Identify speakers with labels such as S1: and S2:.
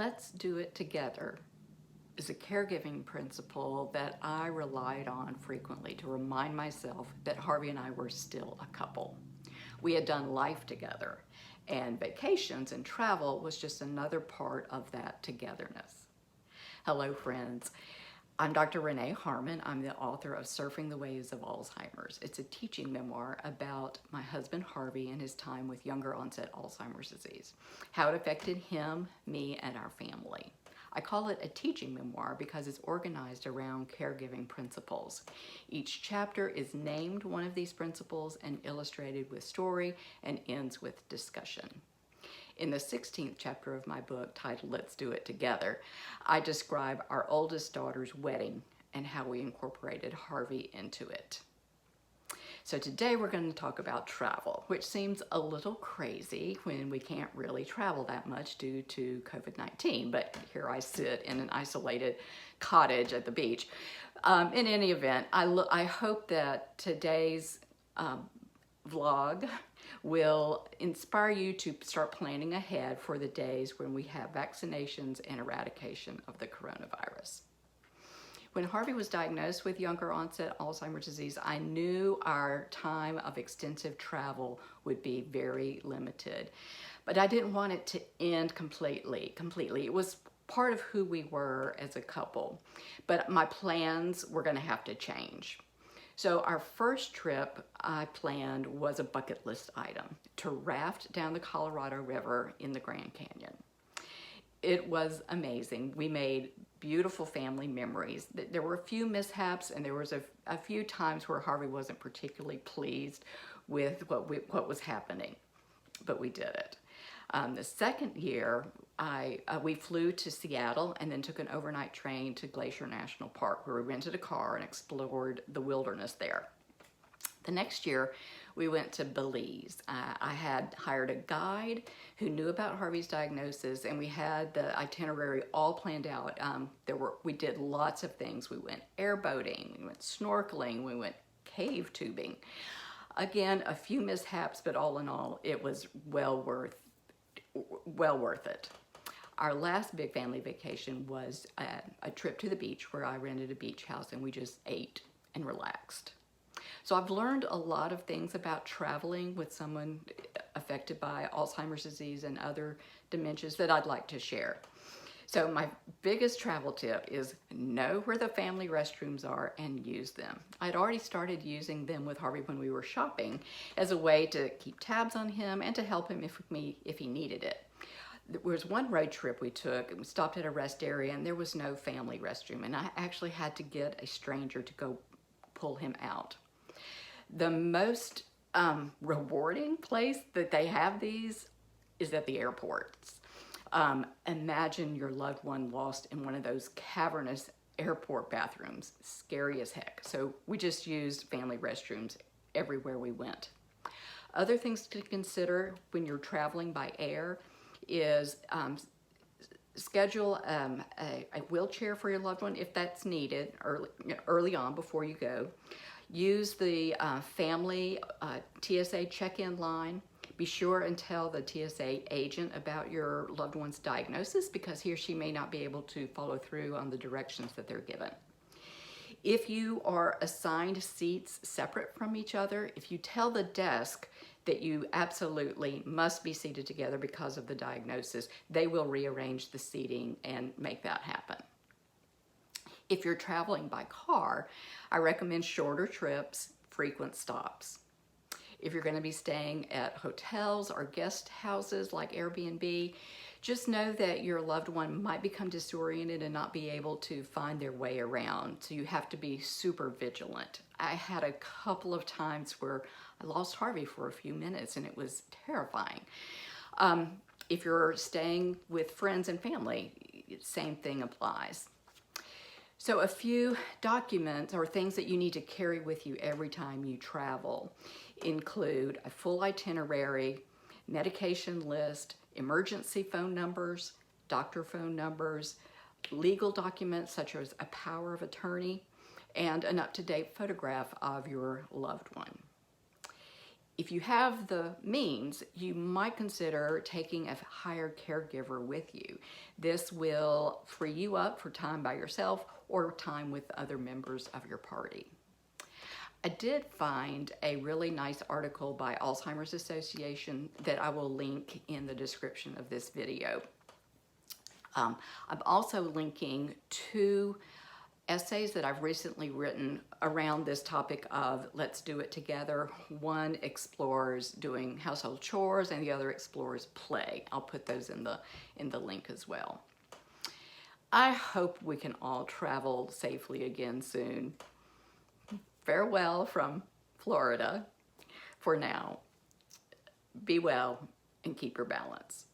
S1: Let's do it together is a caregiving principle that I relied on frequently to remind myself that Harvey and I were still a couple. We had done life together, and vacations and travel was just another part of that togetherness. Hello, friends. I'm Dr. Renee Harmon. I'm the author of Surfing the Waves of Alzheimer's. It's a teaching memoir about my husband Harvey and his time with younger onset Alzheimer's disease, how it affected him, me, and our family. I call it a teaching memoir because it's organized around caregiving principles. Each chapter is named one of these principles and illustrated with story and ends with discussion. In the 16th chapter of my book, titled Let's Do It Together, I describe our oldest daughter's wedding and how we incorporated Harvey into it. So today we're going to talk about travel, which seems a little crazy when we can't really travel that much due to COVID-19, but here I sit in an isolated cottage at the beach. In any event, I hope that today's vlog will inspire you to start planning ahead for the days when we have vaccinations and eradication of the coronavirus. When Harvey was diagnosed with younger onset Alzheimer's disease, I knew our time of extensive travel would be very limited, but I didn't want it to end completely. It was part of who we were as a couple, but my plans were going to have to change. So our first trip I planned was a bucket list item, to raft down the Colorado River in the Grand Canyon. It was amazing. We made beautiful family memories. There were a few mishaps, and there was a few times where Harvey wasn't particularly pleased with what was happening, but we did it. The second year, we flew to Seattle and then took an overnight train to Glacier National Park, where we rented a car and explored the wilderness there. The next year, we went to Belize. I had hired a guide who knew about Harvey's diagnosis, and we had the itinerary all planned out. We did lots of things. We went airboating, we went snorkeling, we went cave tubing. Again, a few mishaps, but all in all, it was well worth it. Our last big family vacation was a trip to the beach where I rented a beach house and we just ate and relaxed. So I've learned a lot of things about traveling with someone affected by Alzheimer's disease and other dementias that I'd like to share. So my biggest travel tip is know where the family restrooms are and use them. I'd already started using them with Harvey when we were shopping as a way to keep tabs on him and to help him if he needed it. There was one road trip we took, and we stopped at a rest area and there was no family restroom, and I actually had to get a stranger to go pull him out. The most rewarding place that they have these is at the airports. Imagine your loved one lost in one of those cavernous airport bathrooms. Scary as heck. So we just used family restrooms everywhere we went. Other things to consider when you're traveling by air is schedule a wheelchair for your loved one if that's needed early on before you go. Use the family TSA check-in line. Be sure and tell the TSA agent about your loved one's diagnosis, because he or she may not be able to follow through on the directions that they're given. If you are assigned seats separate from each other, if you tell the desk that you absolutely must be seated together because of the diagnosis, they will rearrange the seating and make that happen. If you're traveling by car, I recommend shorter trips, frequent stops. If you're going to be staying at hotels or guest houses like Airbnb, just know that your loved one might become disoriented and not be able to find their way around. So you have to be super vigilant. I had a couple of times where I lost Harvey for a few minutes and it was terrifying. If you're staying with friends and family, same thing applies. So a few documents or things that you need to carry with you every time you travel include a full itinerary, medication list, emergency phone numbers, doctor phone numbers, legal documents such as a power of attorney, and an up-to-date photograph of your loved one. If you have the means, you might consider taking a hired caregiver with you. This will free you up for time by yourself or time with other members of your party. I did find a really nice article by Alzheimer's Association that I will link in the description of this video. I'm also linking 2 essays that I've recently written around this topic of let's do it together. One explores doing household chores and the other explores play. I'll put those in the link as well. I hope we can all travel safely again soon. Farewell from Florida for now. Be well and keep your balance.